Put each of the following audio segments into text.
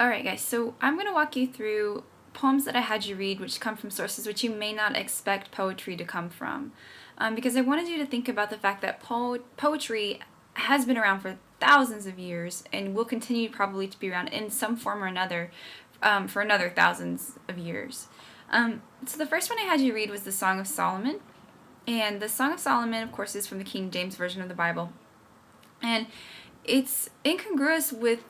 Alright guys, so I'm going to walk you through poems that I had you read which come from sources which you may not expect poetry to come from. Because I wanted you to think about the fact that poetry has been around for thousands of years and will continue probably to be around in some form or another for another thousands of years. So the first one I had you read was the Song of Solomon. And the Song of Solomon, of course, is from the King James Version of the Bible. And it's incongruous with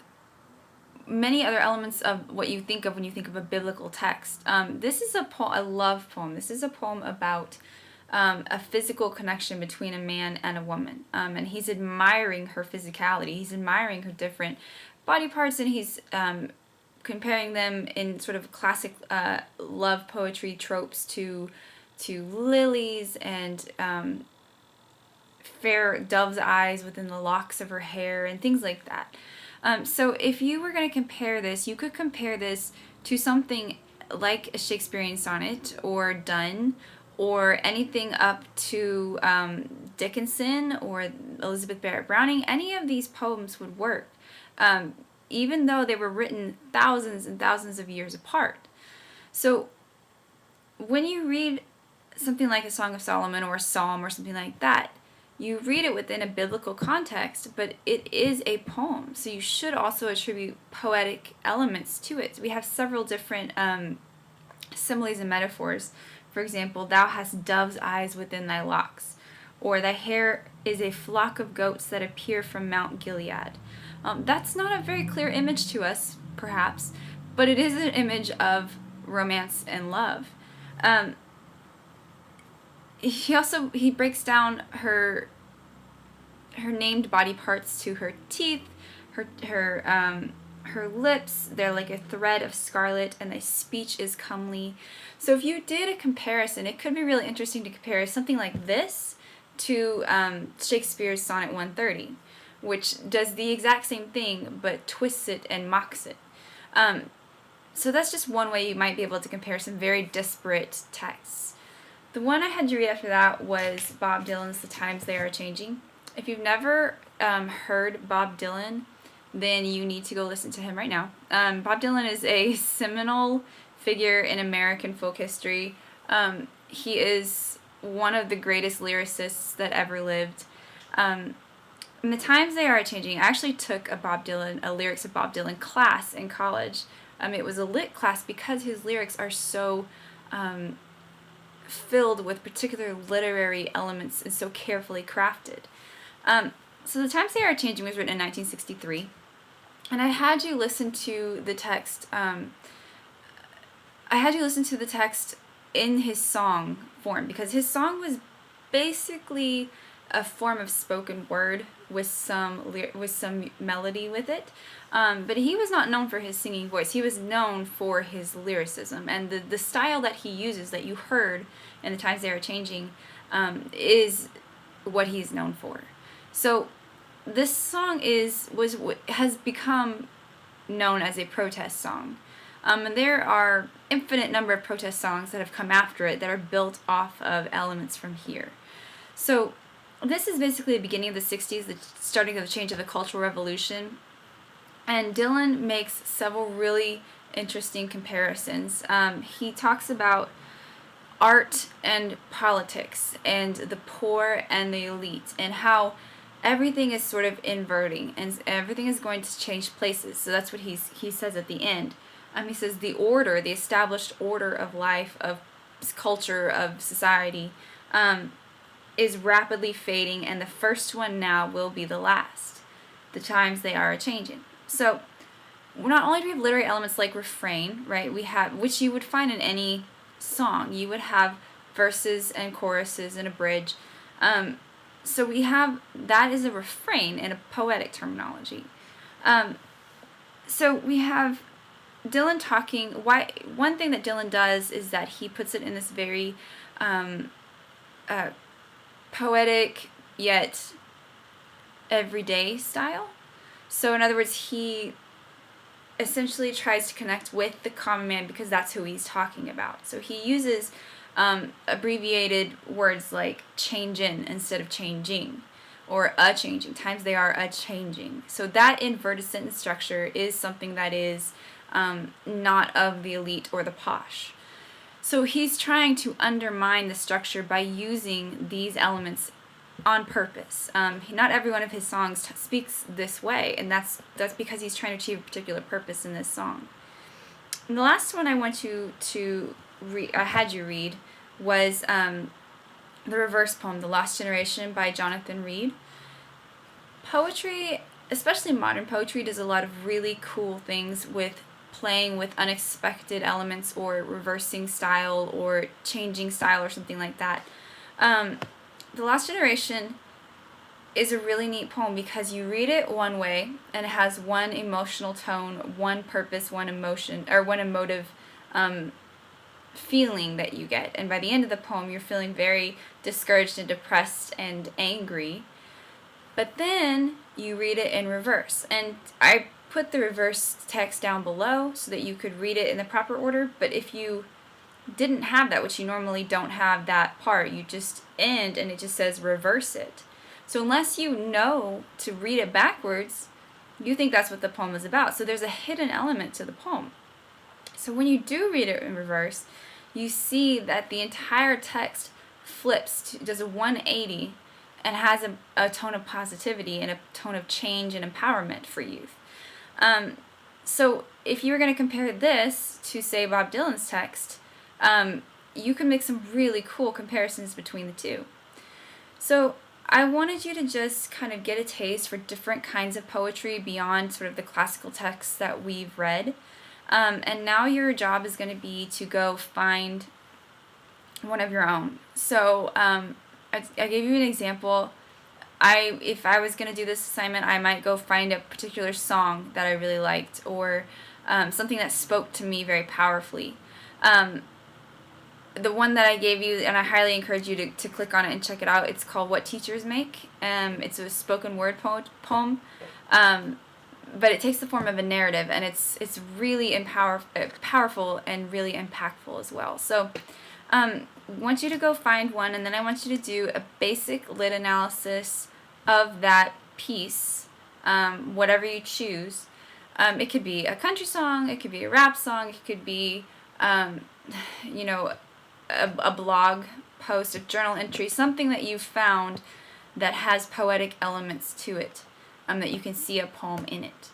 many other elements of what you think of when you think of a biblical text. This is a love poem. This is a poem about a physical connection between a man and a woman. And he's admiring her physicality. He's admiring her different body parts, and he's comparing them in sort of classic love poetry tropes to lilies and fair dove's eyes within the locks of her hair and things like that. So if you were going to compare this, you could compare this to something like a Shakespearean sonnet or Donne or anything up to Dickinson or Elizabeth Barrett Browning. Any of these poems would work, even though they were written thousands and thousands of years apart. So when you read something like a Song of Solomon or a psalm or something like that, you read it within a biblical context, but it is a poem, so you should also attribute poetic elements to it. We have several different similes and metaphors. For example, thou hast dove's eyes within thy locks, or thy hair is a flock of goats that appear from Mount Gilead. That's not a very clear image to us, perhaps, but it is an image of romance and love. He breaks down her named body parts to her teeth, her lips. They're like a thread of scarlet, and thy speech is comely. So if you did a comparison, it could be really interesting to compare something like this to Shakespeare's Sonnet 130, which does the exact same thing but twists it and mocks it. So that's just one way you might be able to compare some very disparate texts. The one I had you read after that was Bob Dylan's The Times They Are Changing. If you've never heard Bob Dylan, then you need to go listen to him right now. Bob Dylan is a seminal figure in American folk history. He is one of the greatest lyricists that ever lived. And The Times They Are Changing, I actually took a lyrics of Bob Dylan class in college. It was a lit class because his lyrics are so filled with particular literary elements and so carefully crafted. So The Times They Are Changing was written in 1963, and I had you listen to the text. In his song form, because his song was basically a form of spoken word with some melody with it. But he was not known for his singing voice. He was known for his lyricism, and the style that he uses that you heard in The Times They Are Changing is what he's known for. So this song has become known as a protest song. And there are infinite number of protest songs that have come after it that are built off of elements from here. So this is basically the beginning of the 60s, the starting of the change of the Cultural Revolution. And Dylan makes several really interesting comparisons. He talks about art and politics and the poor and the elite, and how everything is sort of inverting and everything is going to change places. So that's what he says at the end. He says the established order of life, of culture, of society, is rapidly fading, and the first one now will be the last. The times they are a-changing. So not only do we have literary elements like refrain, right? We have, which you would find in any song. You would have verses and choruses and a bridge. So we have, that is a refrain in a poetic terminology. So we have Dylan talking, one thing that Dylan does is that he puts it in this very poetic yet everyday style. So in other words, he essentially tries to connect with the common man because that's who he's talking about. So he uses abbreviated words like change in instead of changing, or a changing. Times they are a changing. So that inverted sentence structure is something that is not of the elite or the posh. So he's trying to undermine the structure by using these elements on purpose. Not every one of his songs speaks this way, and that's because he's trying to achieve a particular purpose in this song. And the last one I want I had you read was the reverse poem, The Lost Generation by Jonathan Reed. Poetry, especially modern poetry, does a lot of really cool things with playing with unexpected elements or reversing style or changing style or something like that. The Lost Generation is a really neat poem because you read it one way and it has one emotional tone, one purpose, one emotion, or one emotive feeling that you get. And by the end of the poem, you're feeling very discouraged and depressed and angry. But then you read it in reverse. And I put the reverse text down below so that you could read it in the proper order. But if you didn't have that, which you normally don't have that part, you just end and it just says reverse it. So unless you know to read it backwards, you think that's what the poem is about. So there's a hidden element to the poem. So when you do read it in reverse, you see that the entire text flips, does a 180, and has a tone of positivity and a tone of change and empowerment for youth. So if you were going to compare this to, say, Bob Dylan's text, you can make some really cool comparisons between the two. So I wanted you to just kind of get a taste for different kinds of poetry beyond sort of the classical texts that we've read. And now your job is going to be to go find one of your own. So I gave you an example. If I was going to do this assignment, I might go find a particular song that I really liked, or something that spoke to me very powerfully. The one that I gave you, and I highly encourage you to click on it and check it out, it's called What Teachers Make. It's a spoken word poem, but it takes the form of a narrative, and it's really powerful and really impactful as well. So I want you to go find one, and then I want you to do a basic lit analysis of that piece, whatever you choose. It could be a country song, it could be a rap song, it could be, a blog post, a journal entry, something that you've found that has poetic elements to it, that you can see a poem in it.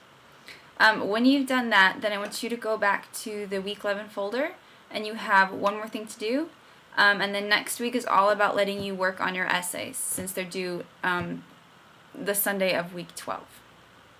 When you've done that, then I want you to go back to the week 11 folder, and you have one more thing to do. And then next week is all about letting you work on your essays, since they're due the Sunday of week 12.